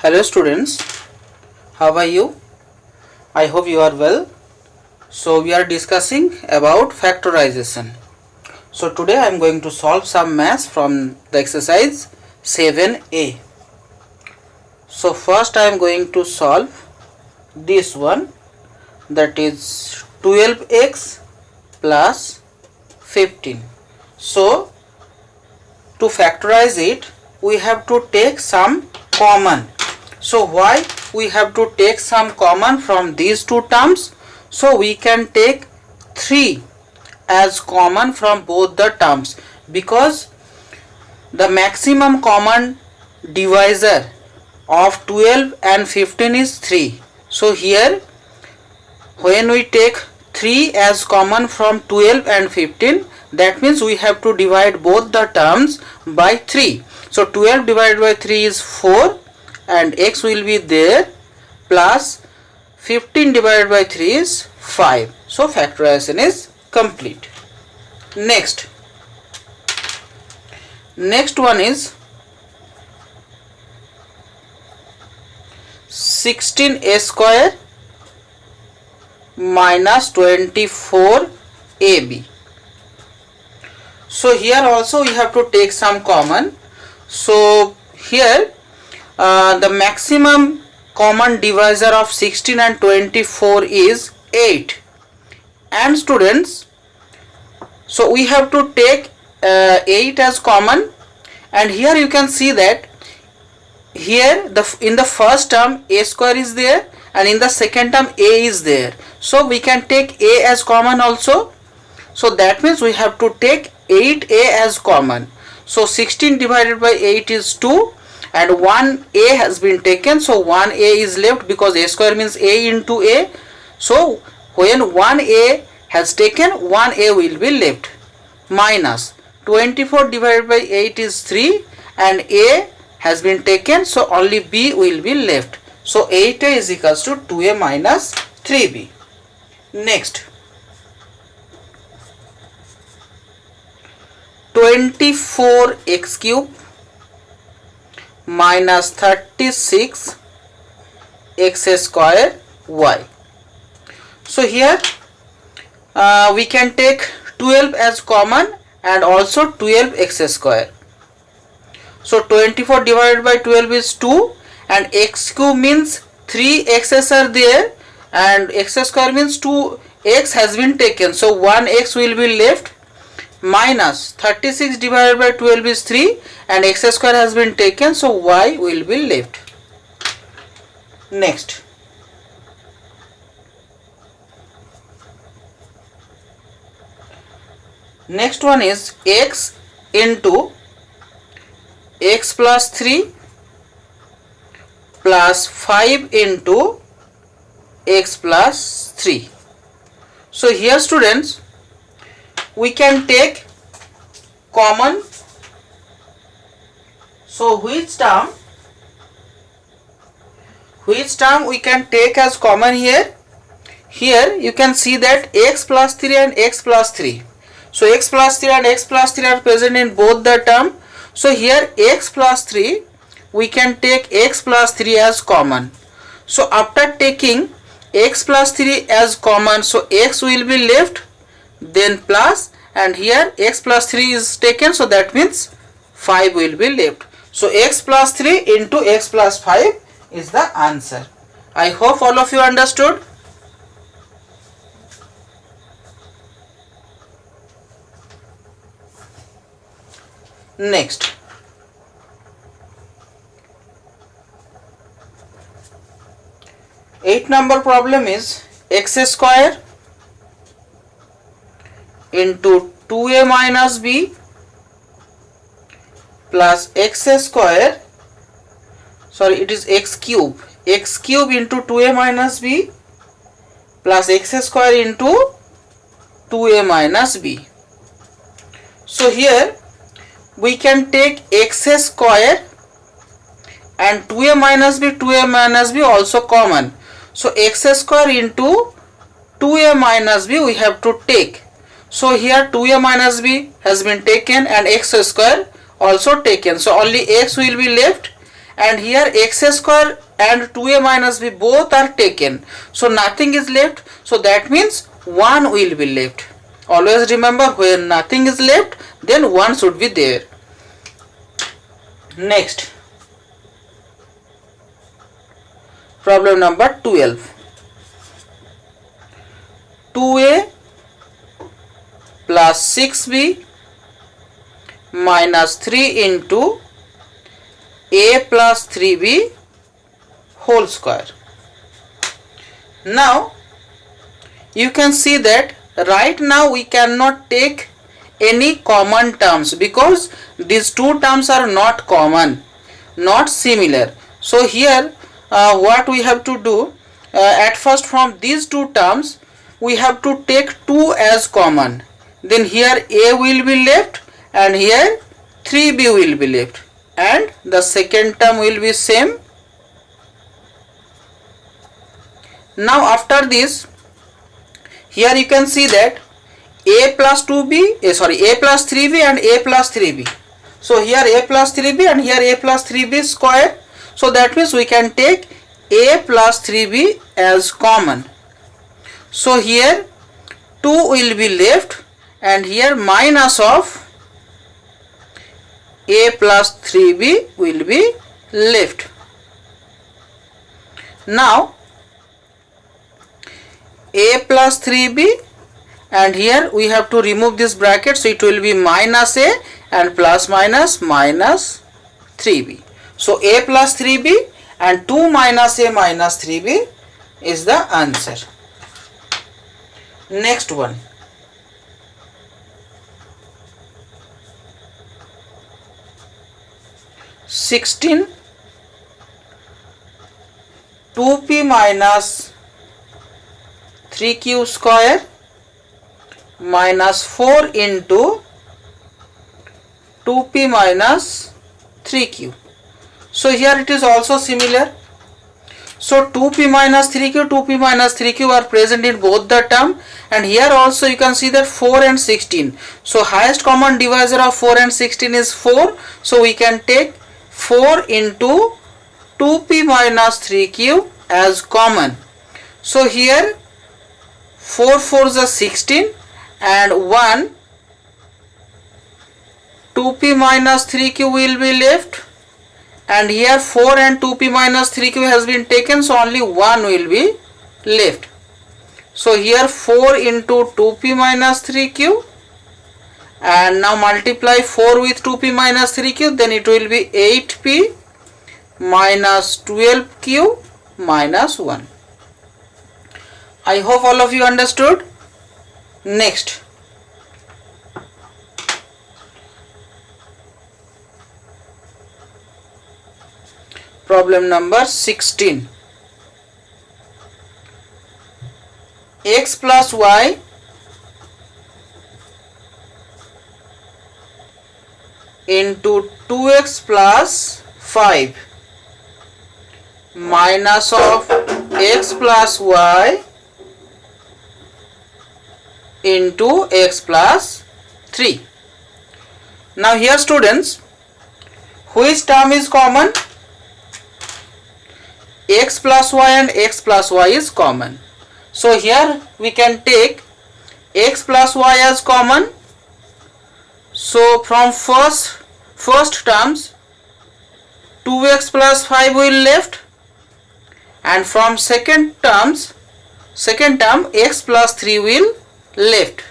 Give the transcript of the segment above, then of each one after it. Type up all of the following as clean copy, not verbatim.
Hello students, how are you? I hope you are well. So we are discussing about factorization. So today I am going to solve some maths from the exercise 7a. So first I am going to solve this one, that is 12x plus 15. So to factorize it we have to take some common. So why we have to take some common from these two terms? So we can take 3 as common from both the terms, because the maximum common divisor of 12 and 15 is 3. So here when we take 3 as common from 12 and 15, that means we have to divide both the terms by 3. So 12 divided by 3 is 4 and x will be there, plus 15 divided by 3 is 5. So factorization is complete. Next one is 16a square minus 24ab. So here also we have to take some common. So here the maximum common divisor of 16 and 24 is 8. And students, so we have to take 8 as common, and here you can see that here in the first term a square is there and in the second term a is there. So we can take a as common also. So that means we have to take 8a as common. So 16 divided by 8 is 2 and 1a has been taken. So 1a is left because a square means a into a. So when 1a has taken, 1a will be left, minus 24 divided by 8 is 3 and a has been taken, so only b will be left. So 8a is equals to 2a minus 3b. Next, 24x cube minus 36x square y. So here we can take 12 as common and also 12x square. So 24 divided by 12 is 2 and x cube means 3 x's are there and x square means 2x has been taken. So 1x will be left, minus 36 divided by 12 is 3 and x square has been taken, so y will be left. Next, one is x into x plus 3 plus 5 into x plus 3. So here students, we can take common. So which term we can take as common here? Here you can see that x plus 3 and x plus 3. So x plus 3 and x plus 3 are present in both the term. So here x plus 3, we can take x plus 3 as common. So after taking x plus 3 as common, so x will be left, then plus, and here x plus 3 is taken, so that means 5 will be left. So x plus 3 into x plus 5 is the answer. I hope all of you understood. Next, number problem is x square into 2a minus b plus x square, it is x cube into 2a minus b plus x square into 2a minus b. So here we can take x square and 2a minus b also common. So x square into 2a minus b we have to take. So here 2a minus b has been taken and x square also taken. So only x will be left and here x square and 2a minus b both are taken, so nothing is left, so that means 1 will be left. Always remember, when nothing is left, then 1 should be there. Next, problem number 12. 2a plus 6b minus 3 into a plus 3b whole square. Now you can see that right now we cannot take any common terms because these two terms are not common, not similar. So here what we have to do, at first from these two terms we have to take 2 as common, then here a will be left and here 3b will be left, and the second term will be same. Now after this, here you can see that a plus 2b, a plus 3b and a plus 3b. So here a plus 3b and here a plus 3b square. So that means we can take a plus 3b as common. So here 2 will be left and here minus of a plus 3b will be left. Now a plus 3b, and here we have to remove this bracket, so it will be minus a and plus minus minus 3b. So a plus 3b and 2 minus a minus 3b is the answer. Next one. (16) 2p minus 3q square minus 4 into 2p minus 3q. So here it is also similar. So 2p minus 3q, 2p minus 3q are present in both the term, and here also you can see that 4 and 16. So highest common divisor of 4 and 16 is 4. So we can take 4 into 2p minus 3q as common. So here 4 4s are 16 and 1 2p minus 3q will be left, and here 4 and 2p minus 3q has been taken, so only 1 will be left. So here 4 into 2p minus 3q, and now multiply 4 with 2p minus 3q, then it will be 8p minus 12q minus 1. I hope all of you understood. Next, problem number 16. X plus y into 2x plus 5 minus of x plus y into x plus 3. Now here students, which term is common? X plus y and x plus y is common. So here we can take x plus y as common. So from first terms 2x plus 5 will left, and from second term x plus 3 will left.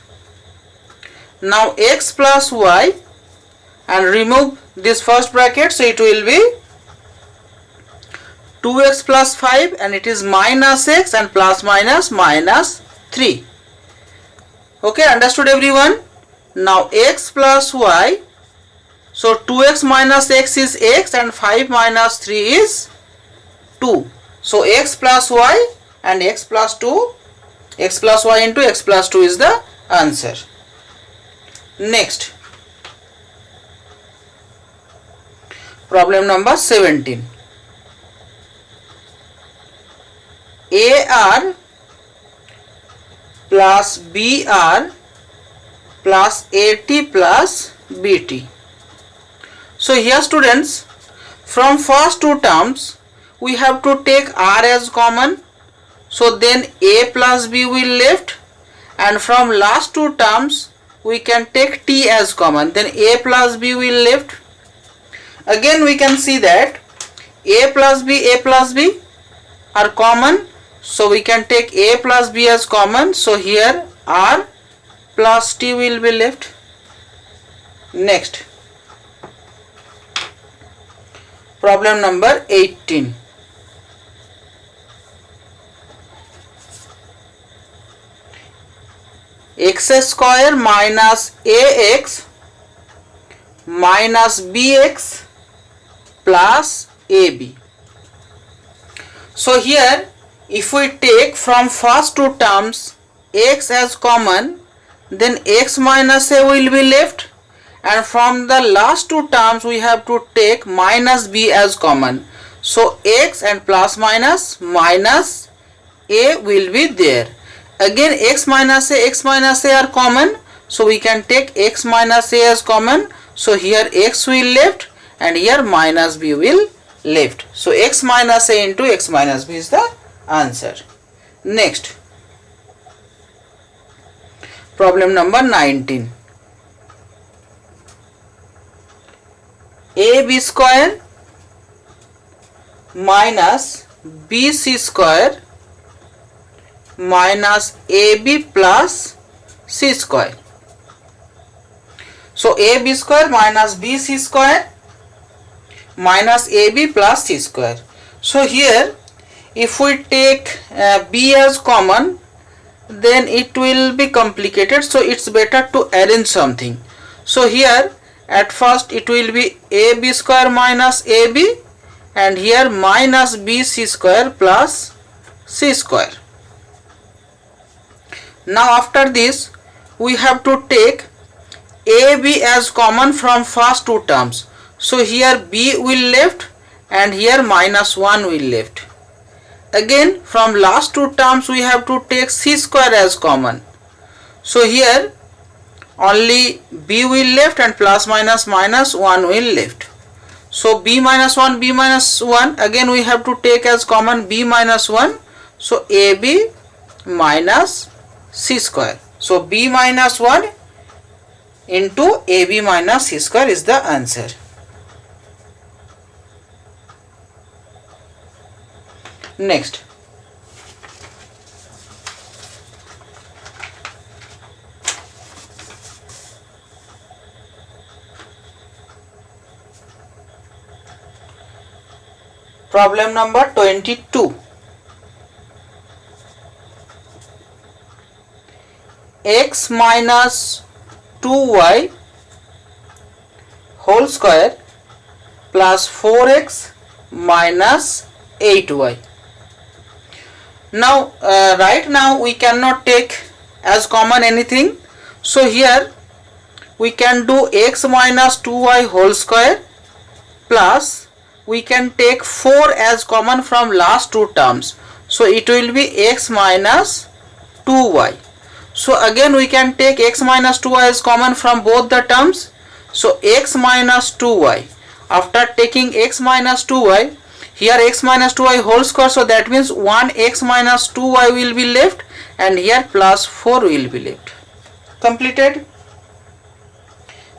Now x plus y, and remove this first bracket, so it will be 2x plus 5 and it is minus x and plus minus minus 3. Okay, understood everyone? Now x plus y, so 2x minus x is x and 5 minus 3 is 2. So x plus y and x plus 2, x plus y into x plus 2 is the answer. Next, problem number 17. AR plus BR plus AT plus BT. So here students, From first two terms we have to take r as common, so then a plus b will left, and from last two terms we can take t as common, then a plus b will left. Again we can see that a plus b are common, so we can take a plus b as common, so here r plus t will be left. Next, problem number 18. X square minus ax minus bx plus ab. So here if we take from first two terms x as common, then x minus a will be left, and from the last two terms we have to take minus b as common, so x and plus minus minus a will be there. Again x minus a are common, so we can take x minus a as common, so here x will left and here minus b will left, so x minus a into x minus b is the answer. Next, problem number 19. AB square minus BC square minus AB plus C square. So AB square minus BC square minus AB plus C square. So here if we take B as common, then it will be complicated, so it's better to arrange something. So here at first it will be AB square minus AB, and here minus BC square plus C square. Now after this we have to take AB as common from first two terms, so here B will left and here minus 1 will left. Again from last two terms we have to take C square as common, so here only b will left and plus minus minus 1 will left. So b minus 1 again we have to take as common b minus 1, so ab minus c square. So b minus 1 into ab minus c square is the answer. Next, problem number 22. X minus 2y whole square plus 4x minus 8y. Now right now we cannot take as common anything, so here we can do x minus 2y whole square plus we can take 4 as common from last two terms, so it will be x minus 2y. So again we can take x minus 2y as common from both the terms, so x minus 2y. After taking x minus 2y, here x minus 2y whole square, so that means 1x minus 2y will be left and here plus 4 will be left. Completed.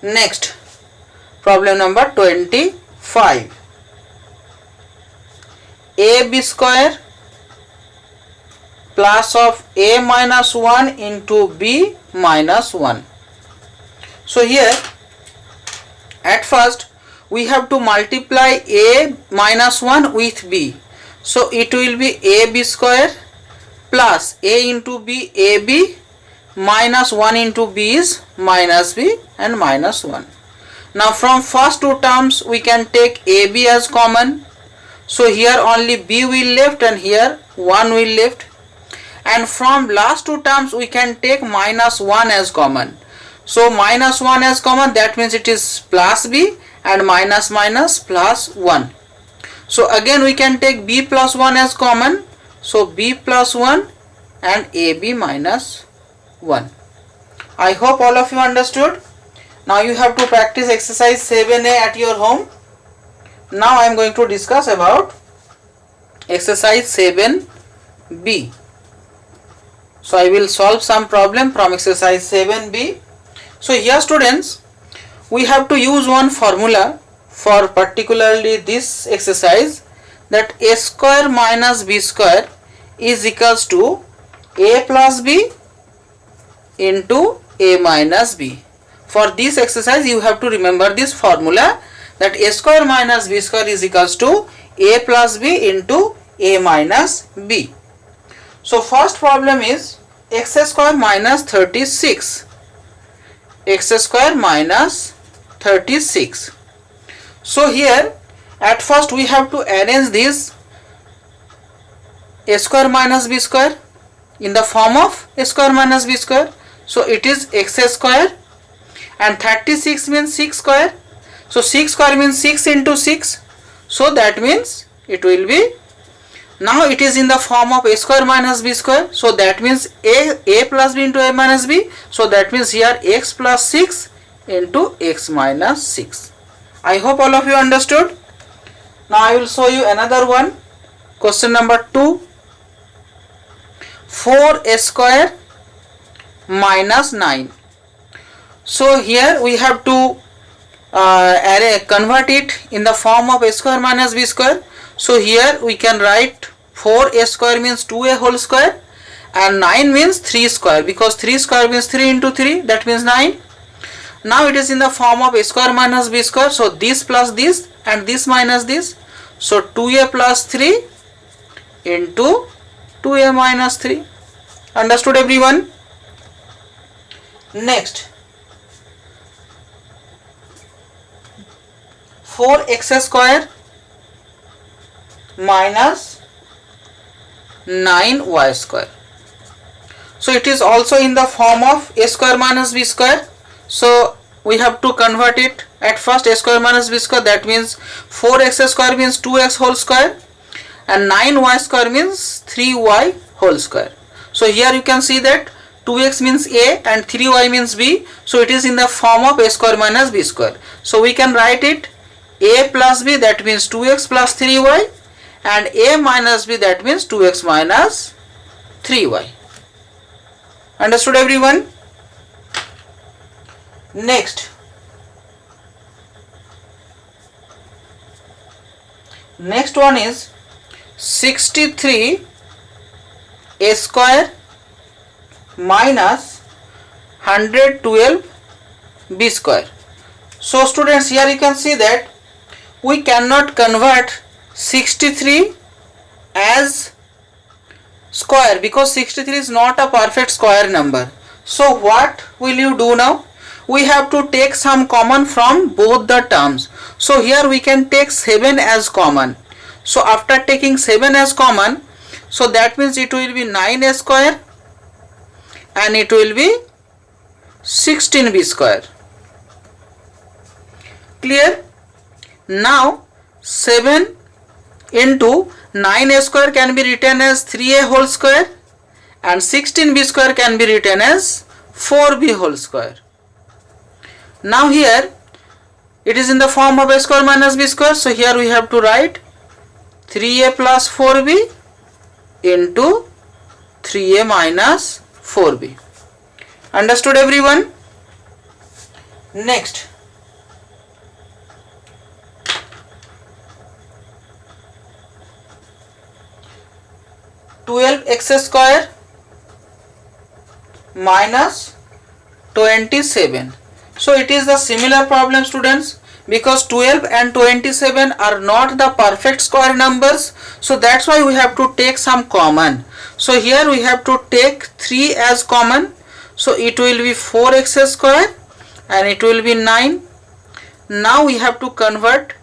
Next, problem number 25. AB square plus of a minus 1 into b minus 1. So here at first we have to multiply a minus 1 with b, so it will be ab square plus a into b, ab minus 1 into b is minus b and minus 1. Now from first two terms we can take ab as common, so here only b will left and here 1 will left, and from last two terms we can take minus 1 as common, so minus 1 as common, that means it is plus b and minus minus plus 1. So again we can take b plus 1 as common, so b plus 1 and ab minus 1. I hope all of you understood. Now you have to practice exercise 7a at your home. Now I am going to discuss about exercise 7b. So I will solve some problem from exercise 7b. So here students, we have to use one formula for particularly this exercise, that a square minus b square is equals to a plus b into a minus b. For this exercise you have to remember this formula, that a square minus b square is equals to a plus b into a minus b. So first problem is x square minus 36. X square minus 36. So here at first we have to arrange this a square minus b square in the form of a square minus b square. So it is x square, and 36 means 6 square. So 6 square means 6 into 6. So that means it will be, now it is in the form of a square minus b square. So that means a plus b into a minus b. So that means here x plus 6 into x minus 6. I hope all of you understood. Now I will show you another one. Question number 2. 4 square minus 9. So here we have to convert it in the form of a square minus b square. So here we can write 4 square means 2a whole square, and 9 means 3 square, because 3 square means 3 into 3, that means 9. Now it is in the form of a square minus b square. So this plus this and this minus this. So 2a plus 3 into 2a minus 3. Understood everyone? Next, 4x square minus 9y square. So it is also in the form of a square minus b square. So we have to convert it at first, a square minus b square, that means 4x square means 2x whole square, and 9y square means 3y whole square. So here you can see that 2x means a and 3y means b. So it is in the form of a square minus b square. So we can write it a plus b, that means 2x plus 3y, and a minus b, that means 2x minus 3y. Understood everyone? Next one is 63 a square minus 112 b square. So students, here you can see that we cannot convert 63 as square, because 63 is not a perfect square number. So what will you do now? We have to take some common from both the terms. So here we can take 7 as common. So after taking 7 as common, so that means it will be 9a square and it will be 16b square. Clear? Now 7 into 9a square can be written as 3a whole square, and 16b square can be written as 4b whole square. Now here it is in the form of a square minus b square. So here we have to write 3a plus 4b into 3a minus 4b. Understood everyone? Next, x square minus 27. So it is the similar problem students, because 12 and 27 are not the perfect square numbers. So that's why we have to take some common. So here we have to take 3 as common. So it will be 4x square and it will be 9. Now we have to convert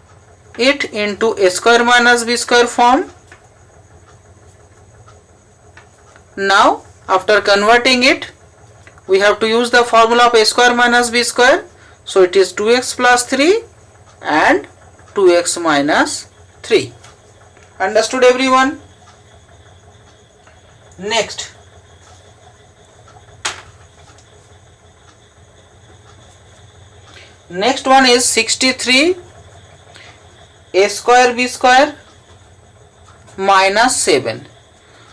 it into a square minus b square form. Now after converting it, we have to use the formula of a square minus b square. So it is 2x plus 3 and 2x minus 3. Understood everyone? Next, one is 63 a square b square minus 7.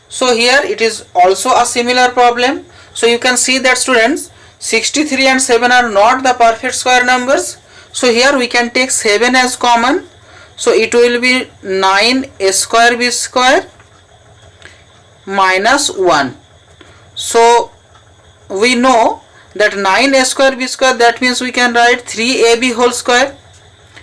So here it is also a similar problem. So you can see that students, 63 and 7 are not the perfect square numbers. So here we can take 7 as common. So it will be 9 a square b square minus 1. So we know that 9 a square b square, that means we can write 3ab whole square,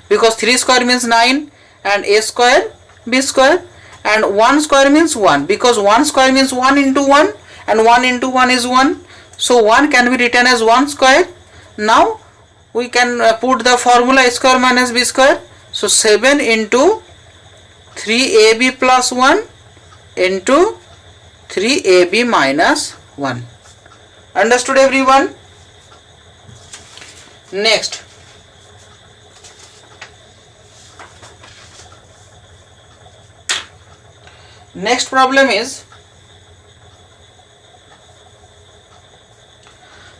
because 3 square means 9 and a square b square, and 1 square means 1, because 1 square means 1 into 1 and 1 into 1 is 1. So 1 can be written as 1 square. Now we can put the formula a square minus b square. So 7 into 3ab plus 1 into 3ab minus 1. Understood everyone? Next, problem is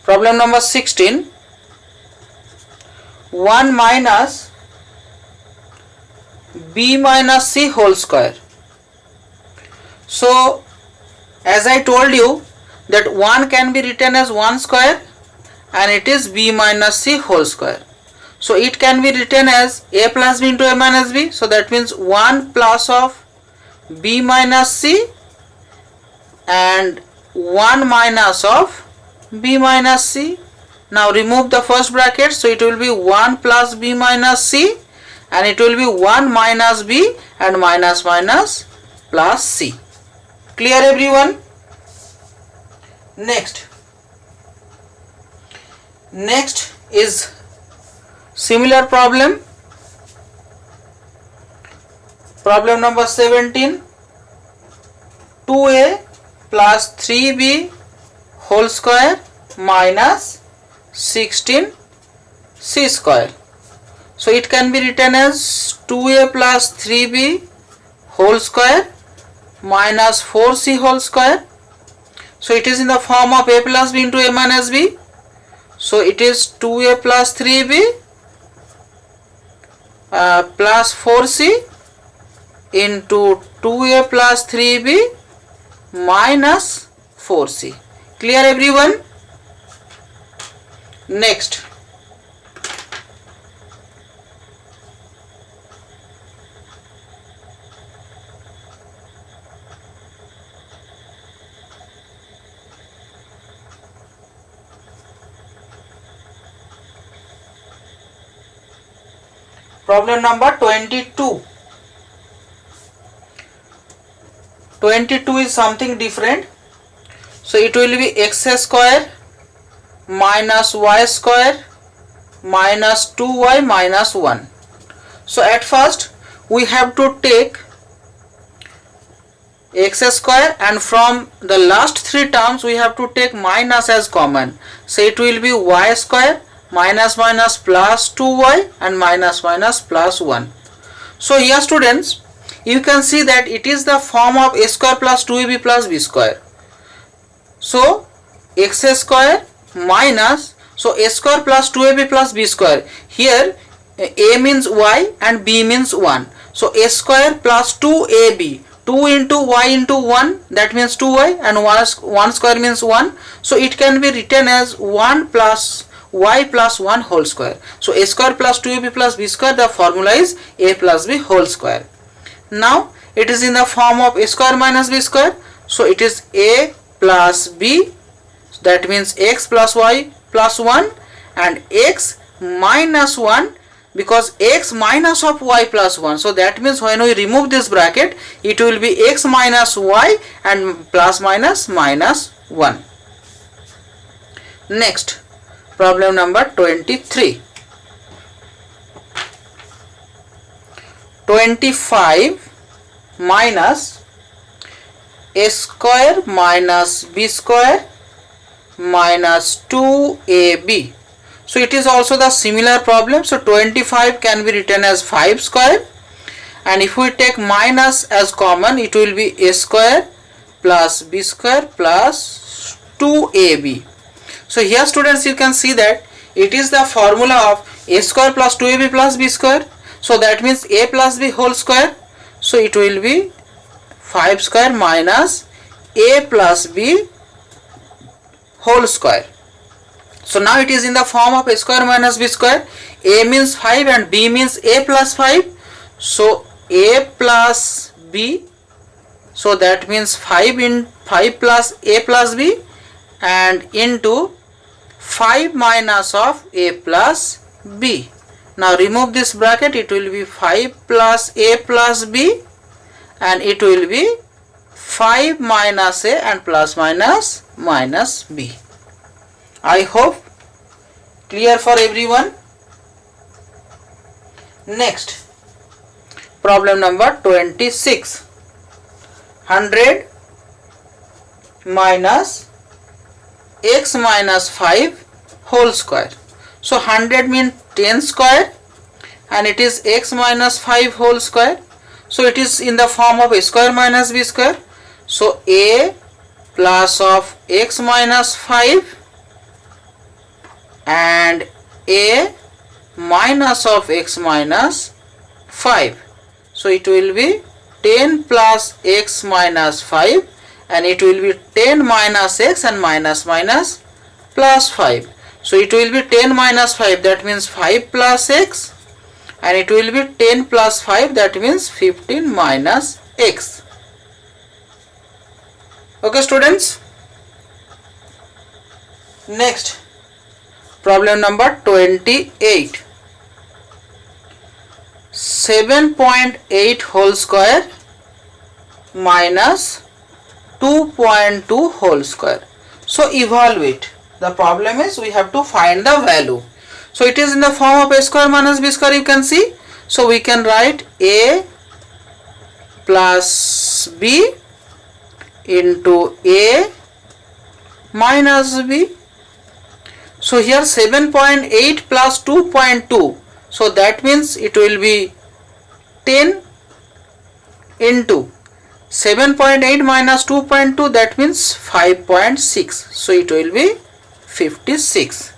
problem number 16. 1 minus b minus c whole square. So as I told you that 1 can be written as 1 square and it is b minus c whole square. So it can be written as a plus b into a minus b. So that means 1 plus of b minus c and 1 minus of b minus c. Now remove the first bracket. So it will be 1 plus b minus c, and it will be 1 minus b and minus minus plus c. Clear everyone? Next is similar problem. Problem number 17. 2a plus 3b whole square minus 16c square. So it can be written as 2a plus 3b whole square minus 4c whole square. So it is in the form of a plus b into a minus b. So it is 2a plus 3b plus 4c into 2a plus 3b minus 4c. Clear everyone? Next, problem number 22. 22 is something different. So it will be x square minus y square minus 2y minus 1. So at first we have to take x square, and from the last three terms we have to take minus as common. So it will be y square minus minus plus 2y and minus minus plus 1. So here students, you can see that it is the form of a square plus 2ab plus b square. So x square minus, so a square plus 2ab plus b square. Here a means y and b means 1. So a square plus 2ab, 2 into y into 1, that means 2y, and 1 square means 1. So it can be written as 1 plus y plus 1 whole square. So a square plus 2ab plus b square, the formula is a plus b whole square. Now it is in the form of a square minus b square. So it is a plus b, that means x plus y plus 1, and x minus 1, because x minus of y plus 1. So that means when we remove this bracket, it will be x minus y and plus minus minus 1. Next, problem number 23. 25 minus a square minus b square minus 2ab. So it is also the similar problem. So 25 can be written as 5 square, and if we take minus as common, it will be a square plus b square plus 2ab. So here students, you can see that it is the formula of a square plus 2ab plus b square. So that means a plus b whole square. So it will be 5 square minus a plus b whole square. So now it is in the form of a square minus b square. A means 5 and b means a plus 5. So a plus b. So that means 5 in 5 plus a plus b and into 5 minus of a plus b. Now remove this bracket, it will be 5 plus a plus b and it will be 5 minus a and plus minus minus b. I hope clear for everyone. Next, problem number 26. 100 minus x minus 5 whole square. So 100 means 10 square and it is x minus 5 whole square. So it is in the form of a square minus b square. So a plus of x minus 5 and a minus of x minus 5. So it will be 10 plus x minus 5 and it will be 10 minus x and minus minus plus 5. So it will be 10 minus 5, that means 5 plus x, and it will be 10 plus 5, that means 15 minus x. Okay students. Next, problem number 28. 7.8 whole square minus 2.2 whole square. So evaluate. The problem is we have to find the value. So it is in the form of a square minus b square, you can see. So we can write a plus b into a minus b. So here 7.8 plus 2.2. So that means it will be 10 into 7.8 minus 2.2, that means 5.6. So it will be 56.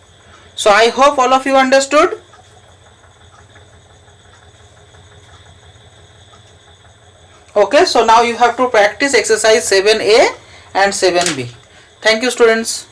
So I hope all of you understood. Okay, so now you have to practice exercise 7a and 7b. Thank you students.